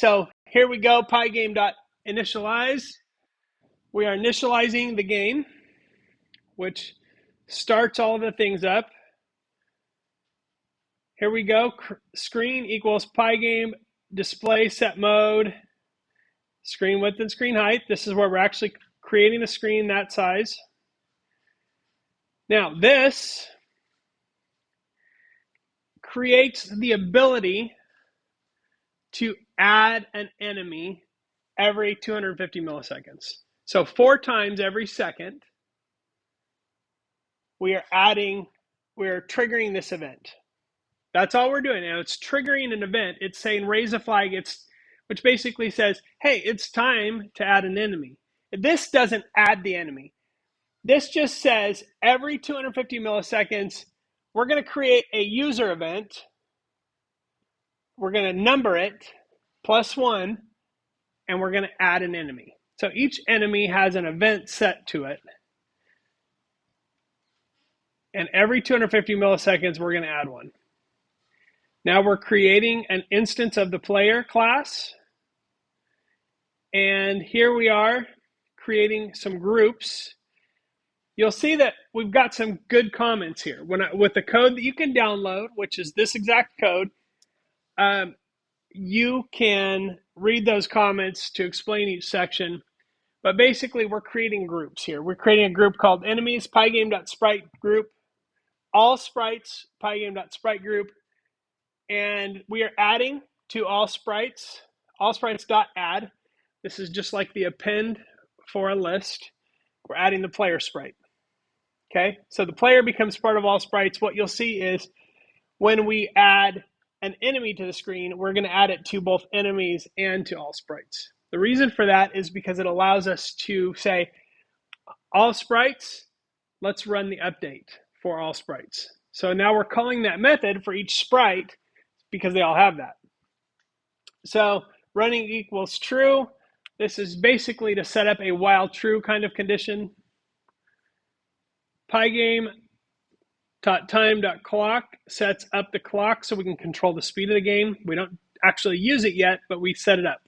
So here we go, pygame.initialize. We are initializing the game, which starts all of the things up. Here we go, screen equals pygame, display set mode, screen width and screen height. This is where we're actually creating the screen that size. Now this creates the ability to add an enemy every 250 milliseconds. So 4 times every second, we are triggering this event. That's all we're doing. Now it's triggering an event. It's saying raise a flag, which basically says, hey, it's time to add an enemy. This doesn't add the enemy. This just says every 250 milliseconds, we're going to create a user event. We're going to number it +1, and we're going to add an enemy. So each enemy has an event set to it. And every 250 milliseconds, we're going to add one. Now we're creating an instance of the player class. And here we are creating some groups. You'll see that we've got some good comments here. With the code that you can download, which is this exact code, you can read those comments to explain each section. But basically, we're creating groups here. We're creating a group called enemies, pygame.sprite group, all sprites, pygame.sprite group, and we are adding to all sprites.add. This is just like the append for a list. We're adding the player sprite. Okay, so the player becomes part of all sprites. What you'll see is when we add an enemy to the screen, we're going to add it to both enemies and to all sprites. The reason for that is because it allows us to say, all sprites, let's run the update for all sprites. So now we're calling that method for each sprite because they all have that. So running equals true. This is basically to set up a while true kind of condition. Pygame.time.clock sets up the clock so we can control the speed of the game. We don't actually use it yet, but we set it up.